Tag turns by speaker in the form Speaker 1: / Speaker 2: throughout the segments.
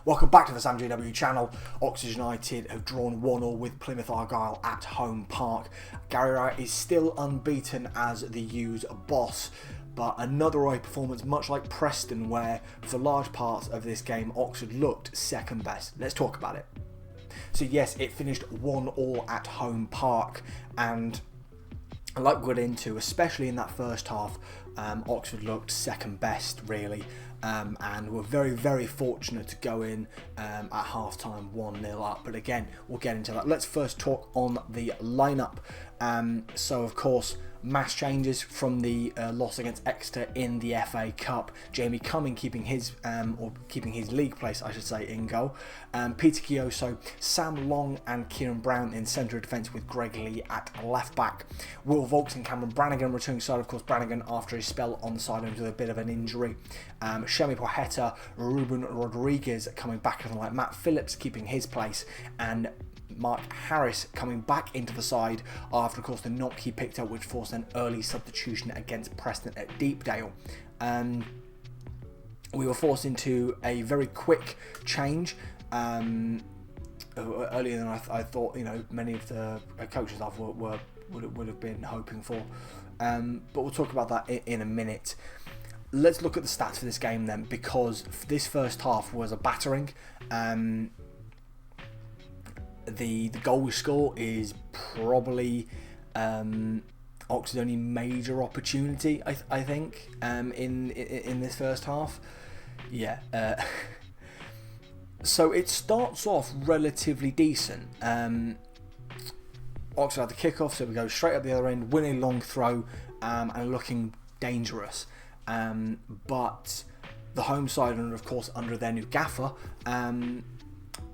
Speaker 1: Welcome back to the Sam JW channel. Oxford United have drawn 1-1 with Plymouth Argyle at home park. Gary Rowett is still unbeaten as the U's boss, but another away performance much like Preston, where for large parts of this game Oxford looked second best. Let's talk about it. So yes, it finished 1-1 at home park, and like we got into, especially in that first half, Oxford looked second best really, and were very, very fortunate to go in at half time 1-0 up. But again, we'll get into that. Let's first talk on the lineup. So of course, mass changes from the loss against Exeter in the FA Cup. Jamie Cumming keeping his league place, I should say, in goal. Peter Kioso, Sam Long and Kieran Brown in centre of defence with Greg Lee at left back. Will Vaulks and Cameron Brannigan returning side. Of course, Brannigan after his spell on the sideline with a bit of an injury. Shemi Poheta, Ruben Rodriguez coming back, and like Matt Phillips keeping his place, and Mark Harris coming back into the side after, of course, the knock he picked up, which forced an early substitution against Preston at Deepdale. We were forced into a very quick change earlier than I thought. You know, many of the coaches I would have been hoping for. But we'll talk about that in a minute. Let's look at the stats for this game then, because this first half was a battering. The goal we score is probably Oxford's only major opportunity, I think, in this first half. Yeah. So it starts off relatively decent. Oxford had the kickoff, so we go straight up the other end, winning long throw, and looking dangerous. But the home side, and of course under their new gaffer,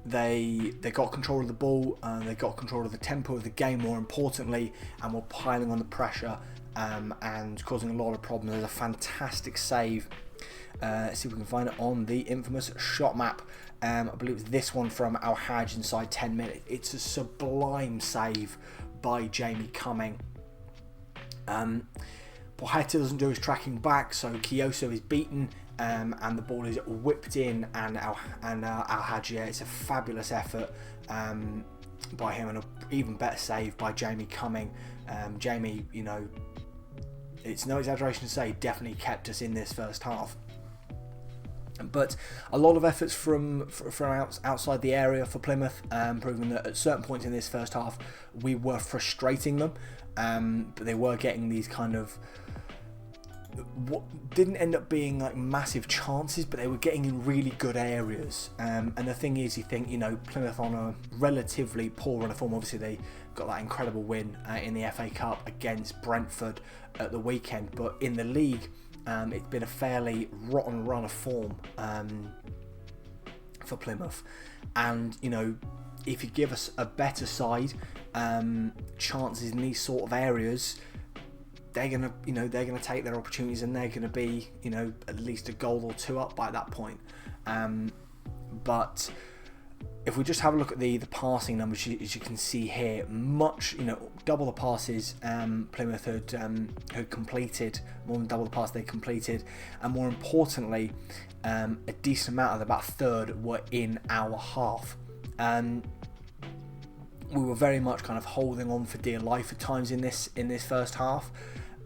Speaker 1: They got control of the ball, they got control of the tempo of the game, more importantly, and were piling on the pressure and causing a lot of problems. There's a fantastic save. Let's see if we can find it on the infamous shot map. I believe it's this one from Al Hajj inside 10 minutes. It's a sublime save by Jamie Cumming. Poheta doesn't do his tracking back, so Kioso is beaten. And the ball is whipped in, and Al Hajj, it's a fabulous effort by him, and an even better save by Jamie Cumming. Jamie, you know, it's no exaggeration to say, definitely kept us in this first half. But a lot of efforts from outside the area for Plymouth, proving that at certain points in this first half we were frustrating them, but they were getting these kind of what didn't end up being like massive chances, but they were getting in really good areas. And the thing is, you think, you know, Plymouth on a relatively poor run of form. Obviously they got that incredible win in the FA Cup against Brentford at the weekend, but in the league it's been a fairly rotten run of form for Plymouth. And you know, if you give us a better side, chances in these sort of areas, they're gonna take their opportunities, and they're gonna be, you know, at least a goal or two up by that point. But if we just have a look at the passing numbers, as you can see here, double the passes Plymouth had completed, more than double the passes they completed, and more importantly, a decent amount of about a third were in our half. We were very much kind of holding on for dear life at times in this first half.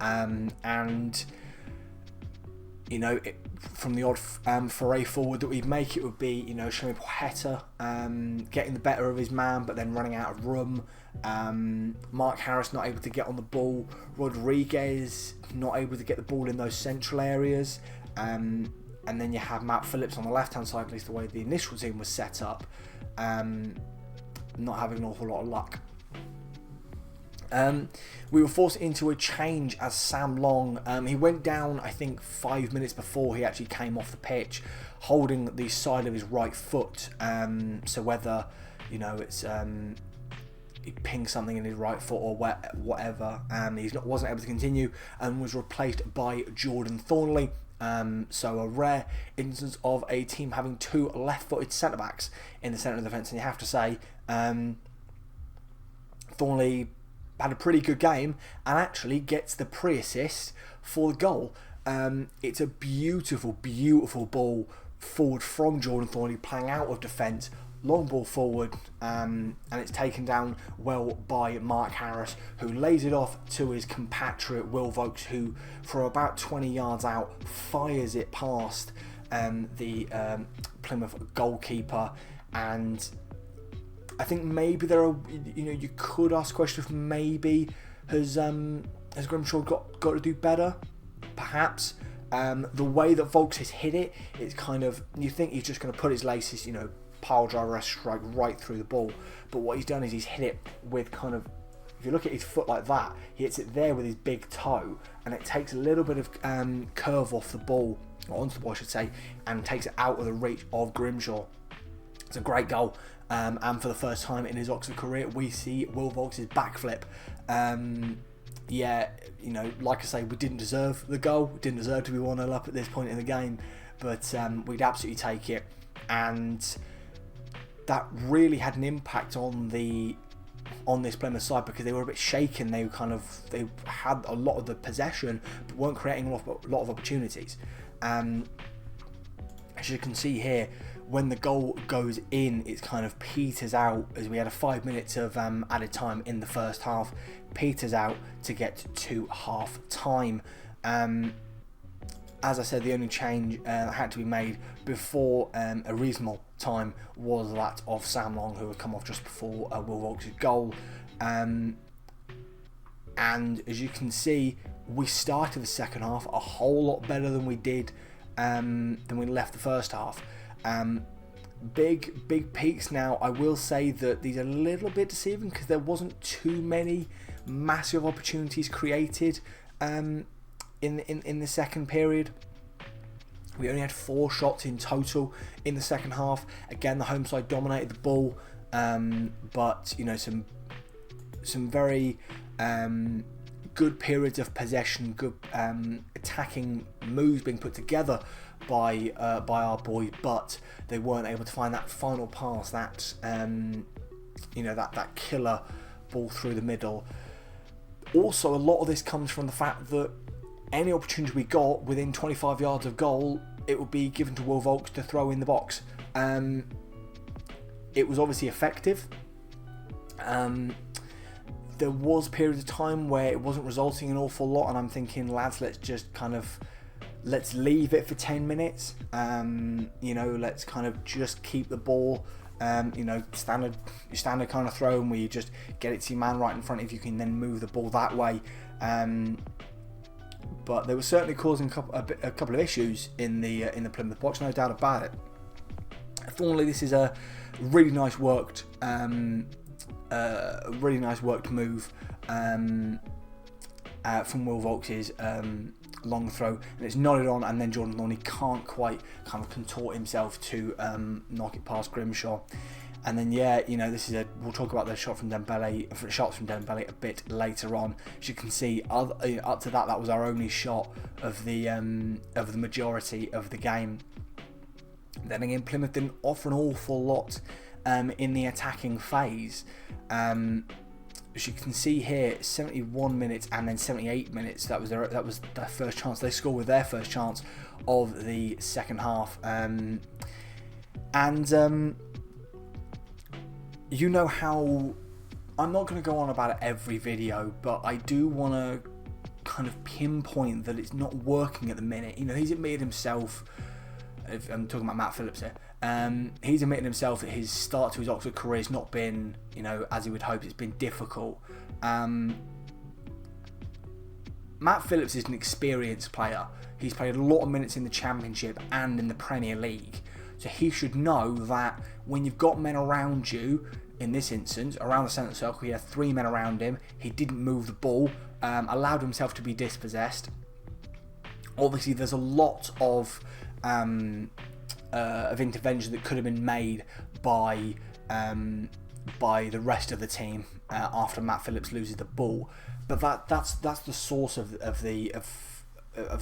Speaker 1: And you know, from the odd foray forward that we'd make, it would be, you know, Shemi Poheta getting the better of his man, but then running out of room. Mark Harris not able to get on the ball. Rodriguez not able to get the ball in those central areas. And then you have Matt Phillips on the left-hand side, at least the way the initial team was set up, not having an awful lot of luck. We were forced into a change as Sam Long, he went down I think 5 minutes before he actually came off the pitch, holding the side of his right foot, so whether, you know, it's he pinged something in his right foot or whatever, he wasn't able to continue, and was replaced by Jordan Thorniley. So a rare instance of a team having two left-footed centre-backs in the centre of the defence, and you have to say Thorniley had a pretty good game and actually gets the pre-assist for the goal. It's a beautiful, beautiful ball forward from Jordan Thorniley, playing out of defence, long ball forward, and it's taken down well by Mark Harris, who lays it off to his compatriot Will Vaulks, who from about 20 yards out fires it past the Plymouth goalkeeper. And I think maybe there are, you could ask a question if maybe has Grimshaw got to do better, perhaps. The way that Vaulks has hit it, it's kind of, you think he's just going to put his laces, pile driver strike right through the ball, but what he's done is he's hit it with kind of, if you look at his foot like that, he hits it there with his big toe, and it takes a little bit of curve off the ball, or onto the ball I should say, and takes it out of the reach of Grimshaw. It's a great goal, and for the first time in his Oxford career, we see Will Vaulks' backflip. Like I say, we didn't deserve the goal, we didn't deserve to be 1-0 up at this point in the game, but we'd absolutely take it, and that really had an impact on this Plymouth side, because they were a bit shaken. They had a lot of the possession, but weren't creating a lot of opportunities. As you can see here, when the goal goes in, it kind of peters out, as we had a 5 minutes of added time in the first half, peters out to get to half time. As I said, the only change that had to be made before a reasonable time was that of Sam Long, who had come off just before Will Vaulks' goal. And as you can see, we started the second half a whole lot better than we did than we left the first half. Big peaks. Now, I will say that these are a little bit deceiving, because there wasn't too many massive opportunities created in the second period. We only had 4 shots in total in the second half. Again, the home side dominated the ball, but some very good periods of possession, good attacking moves being put together by our boys, but they weren't able to find that final pass, that that killer ball through the middle. Also, a lot of this comes from the fact that any opportunity we got within 25 yards of goal, it would be given to Will Vaulks to throw in the box. It was obviously effective. There was periods of time where it wasn't resulting in an awful lot, and I'm thinking, lads, let's leave it for 10 minutes. Let's kind of just keep the ball. Standard kind of throw, where you just get it to your man right in front of you, can then move the ball that way. But they were certainly causing a couple of issues in the Plymouth box, no doubt about it. Thorniley, this is a really nice worked move from Will Vaulks' long throw, and it's nodded on, and then Jordan Thorniley can't quite kind of contort himself to knock it past Grimshaw. And then we'll talk about the shots from Dembele a bit later on. As you can see, up to that was our only shot of the majority of the game. Then again, Plymouth didn't offer an awful lot in the attacking phase. As you can see here, 71 minutes and then 78 minutes. That was their first chance. They scored with their first chance of the second half. You know how I'm not going to go on about it every video, but I do want to kind of pinpoint that it's not working at the minute. He's admitted himself, I'm talking about Matt Phillips here, he's admitted himself that his start to his Oxford career has not been, as he would hope. It's been difficult. Matt Phillips is an experienced player. He's played a lot of minutes in the Championship and in the Premier League. So he should know that when you've got men around you, in this instance, around the centre circle, he had 3 men around him. He didn't move the ball, allowed himself to be dispossessed. Obviously, there's a lot of intervention that could have been made by the rest of the team after Matt Phillips loses the ball. But that's the source of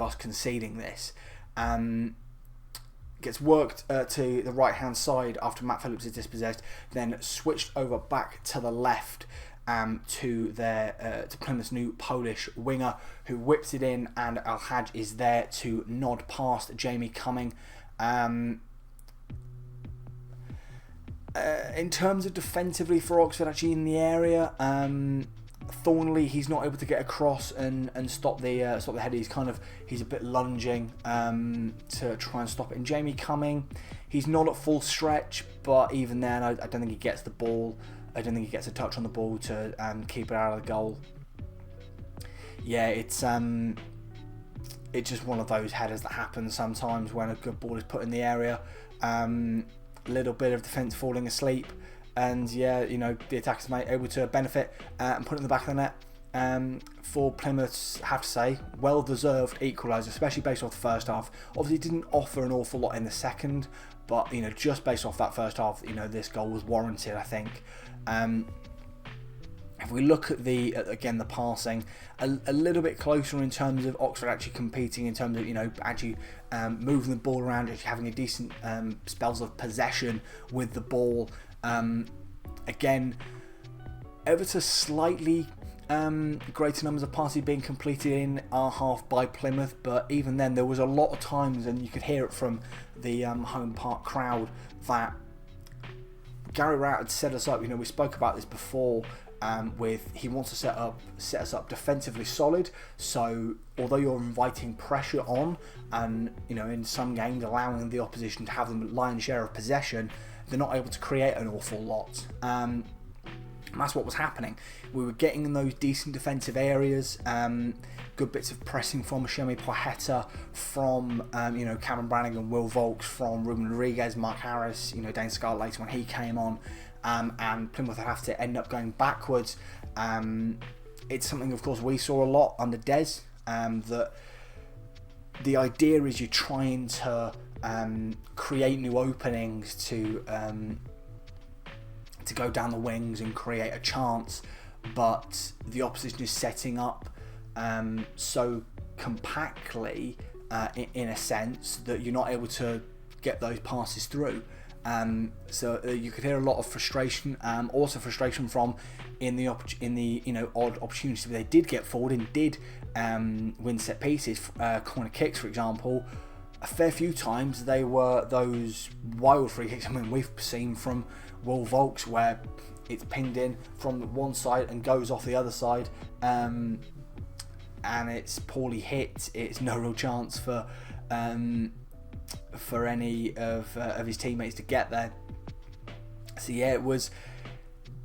Speaker 1: us conceding this. Gets worked to the right hand side after Matt Phillips is dispossessed, then switched over back to the left to Plymouth's new Polish winger, who whips it in, and Al-Hajj is there to nod past Jamie Cumming. In terms of defensively for Oxford, actually in the area, Thorniley, he's not able to get across and stop the header. He's a bit lunging to try and stop it. And Jamie Cumming, he's not at full stretch, but even then, I don't think he gets the ball. I don't think he gets a touch on the ball to keep it out of the goal. Yeah, it's just one of those headers that happens sometimes when a good ball is put in the area. Little bit of defence falling asleep, and yeah, you know, the attackers are able to benefit and put it in the back of the net. For Plymouth's, have to say, well-deserved equaliser, especially based off the first half. Obviously, it didn't offer an awful lot in the second, but you know, just based off that first half, you know, this goal was warranted, I think. If we look at the passing, a little bit closer in terms of Oxford actually competing, in terms of, you know, actually moving the ball around, actually having a decent spells of possession with the ball. Again, ever so slightly greater numbers of passes being completed in our half by Plymouth, but even then there was a lot of times, and you could hear it from the home park crowd, that Gary Rowett had set us up. You know, we spoke about this before. He wants to set us up defensively solid. So although you're inviting pressure on, and you know, in some games allowing the opposition to have the lion's share of possession, they're not able to create an awful lot. And that's what was happening. We were getting in those decent defensive areas, good bits of pressing from Shemi Poheta, from you know, Cameron Brannigan, Will Vaulks, from Ruben Rodriguez, Mark Harris, you know, Dane Scarlett later when he came on. And Plymouth would have to end up going backwards. It's something, of course, we saw a lot under Des, that the idea is you're trying to create new openings to go down the wings and create a chance, but the opposition is setting up so compactly, in a sense, that you're not able to get those passes through. So you could hear a lot of frustration, also frustration from in the you know, odd opportunities where they did get forward and did win set pieces, corner kicks for example. A fair few times they were those wild free kicks. I mean, we've seen from Will Vaulks where it's pinged in from one side and goes off the other side, and it's poorly hit. It's no real chance for any of his teammates to get there. So yeah,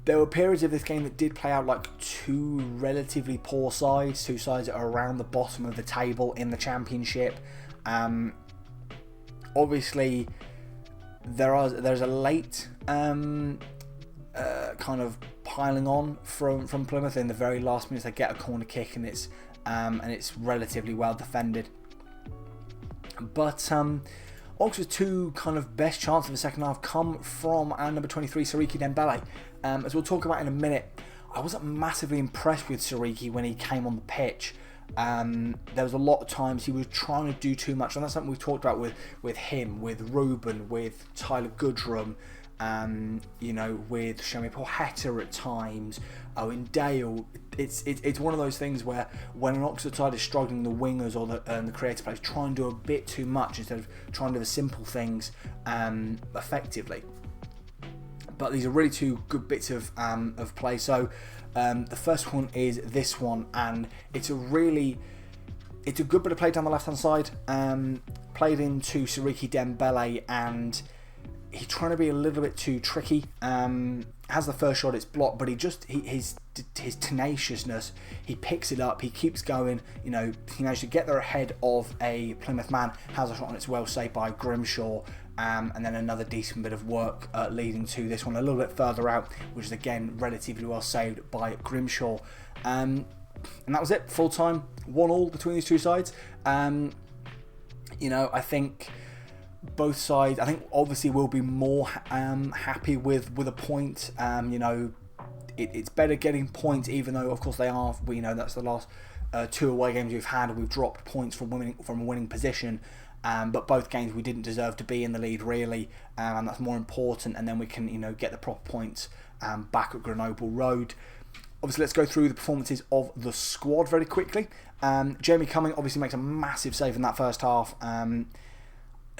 Speaker 1: there were periods of this game that did play out like two relatively poor sides, two sides that are around the bottom of the table in the Championship. Obviously there's a late kind of piling on from Plymouth. In the very last minutes they get a corner kick, and it's relatively well defended. But Oxford's two kind of best chances in the second half come from our number 23, Siriki Dembele. As we'll talk about in a minute, I wasn't massively impressed with Siriki when he came on the pitch. There was a lot of times he was trying to do too much, and that's something we've talked about with him, with Ruben, with Tyler Goodrum, you know, with Shemi Poheta at times, Owen Dale. It's one of those things where when an Oxford side is struggling, the wingers or the creative players try and do a bit too much instead of trying to do the simple things effectively. But these are really two good bits of play. So the first one is this one, and it's a good bit of play down the left hand side, played into Siriki Dembele, and he's trying to be a little bit too tricky. Has the first shot, it's blocked, but his tenaciousness, he picks it up, he keeps going. You know, he managed to get there ahead of a Plymouth man, has a shot, and it's well saved by Grimshaw. And then another decent bit of work leading to this one a little bit further out, which is again relatively well saved by Grimshaw. And that was it, full time, 1-1 between these two sides. You know, I think both sides, I think obviously will be more happy with a point. You know, it's better getting points, even though of course they are. We know that's the last two away games we've had. We've dropped points from a winning position. But both games we didn't deserve to be in the lead really, and that's more important. And then we can, you know, get the proper points back at Grenoble Road. Obviously, let's go through the performances of the squad very quickly. Jamie Cumming obviously makes a massive save in that first half.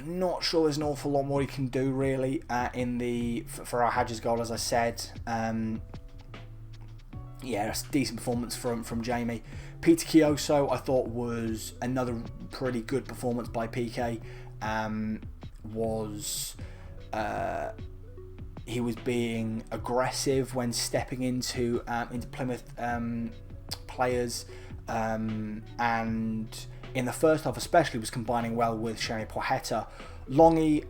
Speaker 1: Not sure there's an awful lot more he can do really for Al Hadj's goal, as I said. Yeah, it's a decent performance from Jamie. Peter Kioso, I thought, was another pretty good performance by PK. He was being aggressive when stepping into Plymouth players, and in the first half especially was combining well with Shani Pochetta. Longy,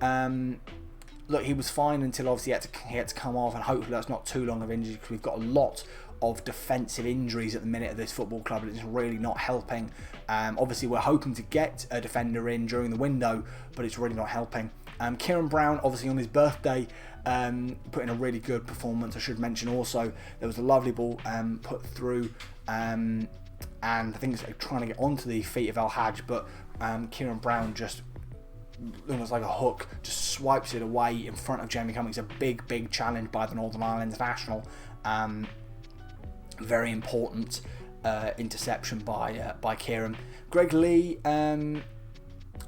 Speaker 1: look, he was fine until obviously he had to come off, and hopefully that's not too long of injury, because we've got a lot of defensive injuries at the minute at this football club, and it's really not helping. Obviously we're hoping to get a defender in during the window, but it's really not helping. Kieran Brown, obviously on his birthday, put in a really good performance. I should mention also there was a lovely ball put through, and I think it's trying to get onto the feet of Al Hadj, but Kieran Brown just almost like a hook just swipes it away in front of Jamie Cummings. A big challenge by the Northern Ireland international. Very important interception by Kieran. Greg Lee, I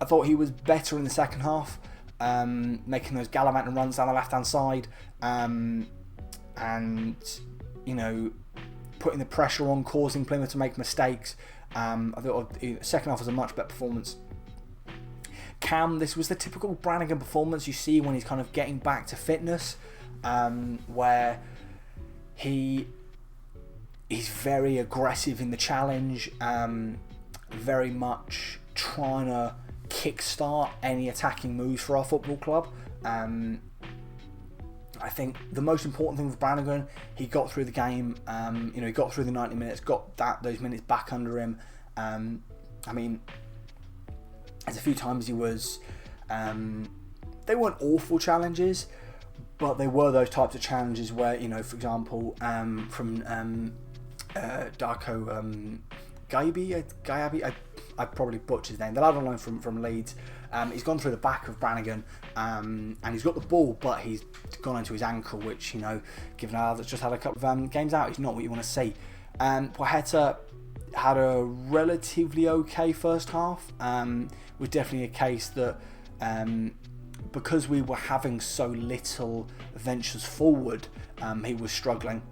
Speaker 1: thought he was better in the second half, making those gallivanting runs down the left hand side, and putting the pressure on, causing Plymouth to make mistakes. I thought the second half was a much better performance. Cam, this was the typical Brannigan performance you see when he's kind of getting back to fitness, where he's very aggressive in the challenge, very much trying to kickstart any attacking moves for our football club. I think the most important thing with Brannigan, he got through the game. He got through the 90 minutes, got those minutes back under him. I mean, there's a few times he was. They weren't awful challenges, but they were those types of challenges where, for example, from Darko Gyabi, I probably butchered his name. The lad on loan from Leeds. He's gone through the back of Brannigan, and he's got the ball, but he's gone into his ankle, which, given how that's just had a couple of games out, is not what you want to see. Pochetta had a relatively okay first half. Was definitely a case that because we were having so little ventures forward, he was struggling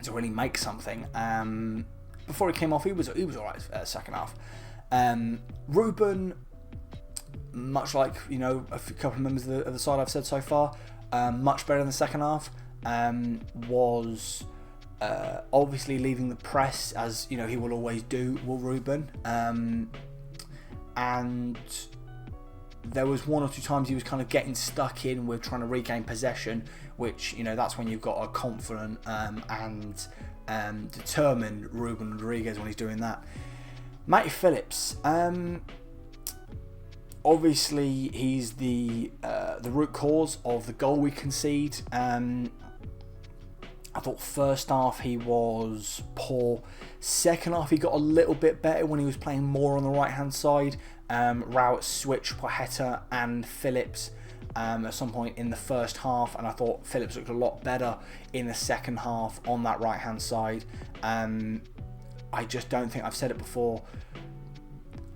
Speaker 1: to really make something. Before he came off, he was alright second half. Ruben, much like a couple of members of the side I've said so far, much better in the second half. Was obviously leading the press, as he will always do, will Ruben. And there was one or two times he was kind of getting stuck in with trying to regain possession, which that's when you've got a confident and determined Ruben Rodriguez when he's doing that. Matty Phillips, obviously he's the root cause of the goal we concede. I thought first half he was poor. Second half he got a little bit better when he was playing more on the right hand side. Rowett switched Pochetta and Phillips at some point in the first half, and I thought Phillips looked a lot better in the second half on that right hand side. I just don't think, I've said it before,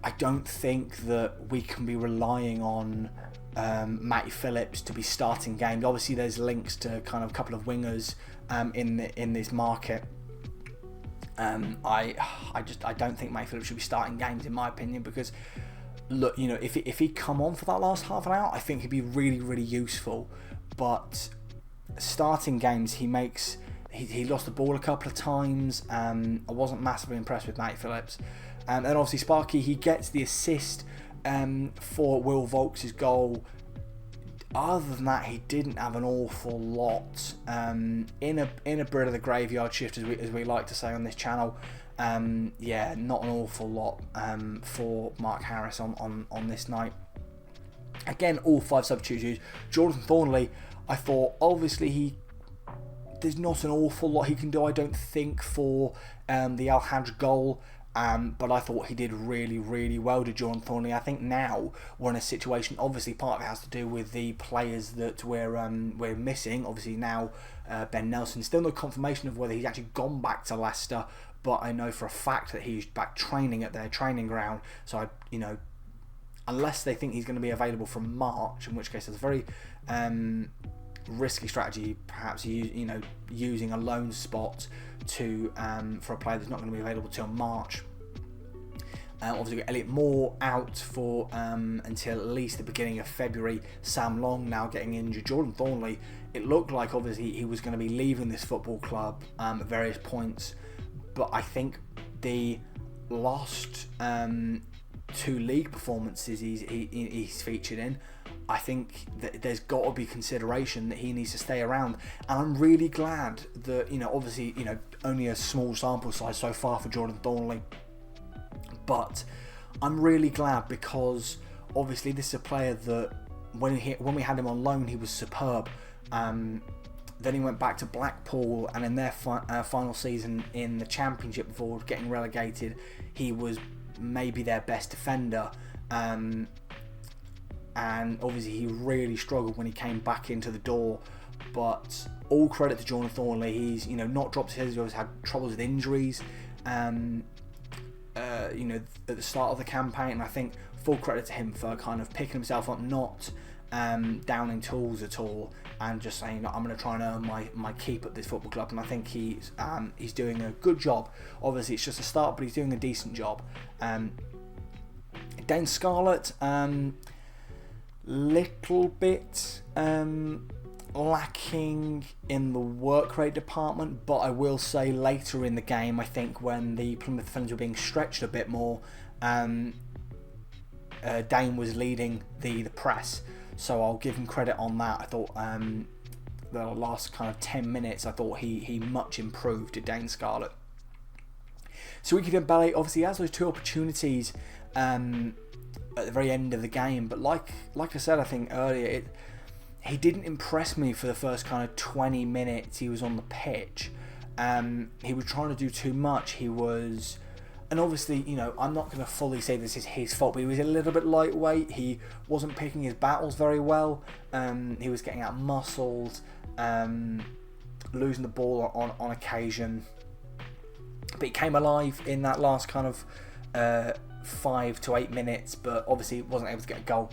Speaker 1: I don't think that we can be relying on Matty Phillips to be starting games. Obviously there's links to kind of a couple of wingers in this market. I don't think Matty Phillips should be starting games, in my opinion, because look, if he'd come on for that last half an hour, I think he'd be really, really useful. But starting games, he lost the ball a couple of times. I wasn't massively impressed with Matty Phillips. And then obviously Sparky, he gets the assist for Will Vaulks' goal. Other than that, he didn't have an awful lot in a bit of the graveyard shift, as we like to say on this channel. Not an awful lot for Mark Harris on this night. Again, all 5 substitutes. Jordan Thorniley, I thought, obviously there's not an awful lot he can do, I don't think, for the Al Hadj goal. But I thought he did really, really well to Jordan Thorniley. I think now we're in a situation, obviously part of it has to do with the players that we're missing. Obviously now Ben Nelson, still no confirmation of whether he's actually gone back to Leicester, but I know for a fact that he's back training at their training ground. So unless they think he's going to be available from March, in which case it's a very risky strategy, perhaps using a loan spot to for a player that's not going to be available till March. Obviously, got Elliot Moore out for until at least the beginning of February. Sam Long now getting injured. Jordan Thorniley, it looked like obviously he was going to be leaving this football club at various points, but I think the last 2 league performances he's featured in, I think that there's got to be consideration that he needs to stay around. And I'm really glad that, obviously, only a small sample size so far for Jordan Thorniley, but I'm really glad because obviously this is a player that when we had him on loan, he was superb. Then he went back to Blackpool, and in their final season in the Championship before getting relegated, he was maybe their best defender. And obviously he really struggled when he came back into the door. But all credit to Jordan Thorniley. He's not dropped his head. He's always had troubles with injuries. At the start of the campaign, and I think full credit to him for kind of picking himself up, not downing tools at all, and just saying, I'm going to try and earn my keep at this football club. And I think he's doing a good job. Obviously it's just a start, but he's doing a decent job. Dane Scarlett, little bit lacking in the work rate department, but I will say later in the game, I think when the Plymouth defenders were being stretched a bit more, Dane was leading the press, so I'll give him credit on that. I thought the last kind of 10 minutes, I thought he much improved at Dane Scarlett. Sariki Dembele obviously has those 2 opportunities at the very end of the game, but like I said, I think earlier, he didn't impress me for the first kind of 20 minutes he was on the pitch. He was trying to do too much. And obviously, I'm not going to fully say this is his fault, but he was a little bit lightweight. He wasn't picking his battles very well. He was getting out muscled, losing the ball on occasion. But he came alive in that last kind of 5 to 8 minutes, but obviously wasn't able to get a goal.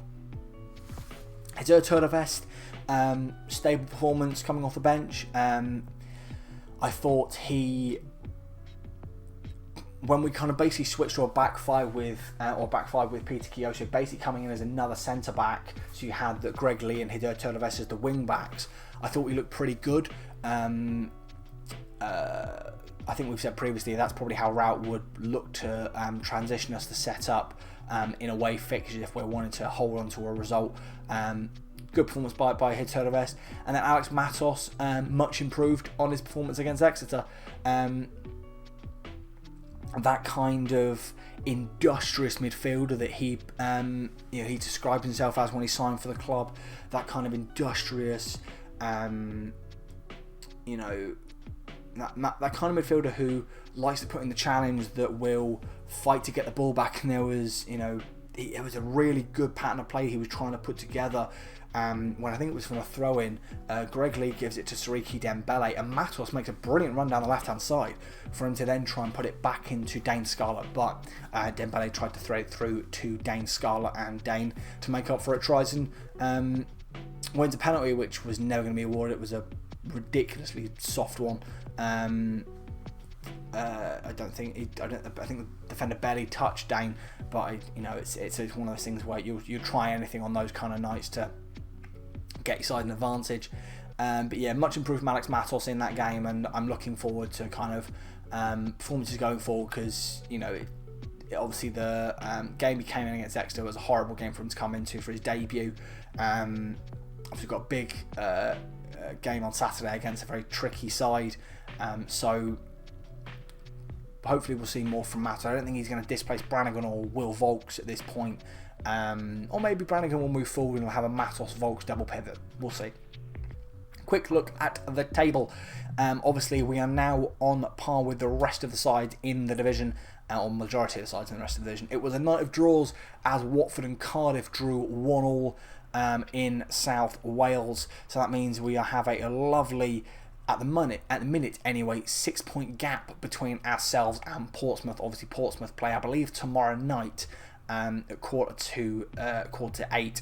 Speaker 1: Hideo Turdevest, stable performance coming off the bench. I thought when we kind of basically switched to a back five with Peter Kiyosho basically coming in as another centre back, so you had that Greg Lee and Hideo Turdevest as the wing backs. I thought we looked pretty good. I think we've said previously that's probably how Rowett would look to transition us to set up in away fixtures if we're wanting to hold on to a result. Good performance by Hideo Turdevest. And then Alex Matos, much improved on his performance against Exeter. That kind of industrious midfielder that he described himself as when he signed for the club. That kind of industrious, that kind of midfielder who likes to put in the challenge, that will fight to get the ball back. And there was, it was a really good pattern of play he was trying to put together. When I think it was from a throw-in, Greg Lee gives it to Sariki Dembele, and Matos makes a brilliant run down the left-hand side for him to then try and put it back into Dane Scarlett. But Dembele tried to throw it through to Dane Scarlett, and Dane, to make up for it, tries and wins a penalty, which was never going to be awarded. It was a ridiculously soft one. I think the defender barely touched Dane, but it's one of those things where you try anything on those kind of nights to get your side an advantage. But yeah, much improved from Alex Matos in that game, and I'm looking forward to kind of performances going forward, because obviously the game he came in against Exeter was a horrible game for him to come into for his debut. Obviously got a big game on Saturday against a very tricky side, so hopefully we'll see more from Matos. I don't think he's going to displace Brannigan or Will Vaulks at this point. Or maybe Brannigan will move forward and we'll have a Matos-Vaulks double pivot. We'll see. Quick look at the table. Obviously, we are now on par with the rest of the sides in the division, or majority of the sides in the rest of the division. It was a night of draws as Watford and Cardiff drew 1-1 in South Wales. So that means we have a lovely, at the minute anyway, 6-point gap between ourselves and Portsmouth. Obviously, Portsmouth play, I believe, tomorrow night. at quarter 8.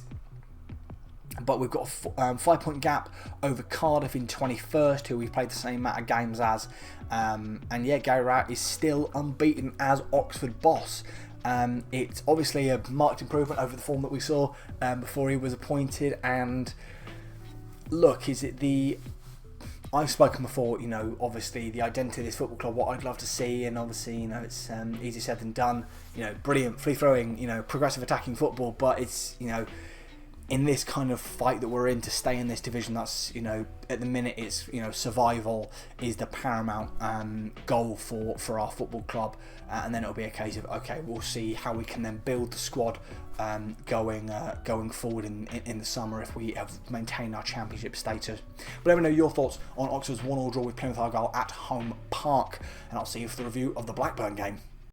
Speaker 1: But we've got a 5-point gap over Cardiff in 21st, who we've played the same amount of games as. And yeah, Gary Rowett is still unbeaten as Oxford boss. It's obviously a marked improvement over the form that we saw before he was appointed. And look, is it the... I've spoken before, you know, obviously the identity of this football club, what I'd love to see, and obviously, you know, it's easier said than done. You know, brilliant, free-throwing, you know, progressive attacking football, but it's, you know, in this kind of fight that we're in to stay in this division, that's, you know, at the minute it's, you know, survival is the paramount goal for our football club, and then it'll be a case of, okay, we'll see how we can then build the squad going forward in the summer if we have maintained our championship status. But let me know your thoughts on Oxford's 1-1 draw with Plymouth Argyle at Home Park, and I'll see you for the review of the Blackburn game.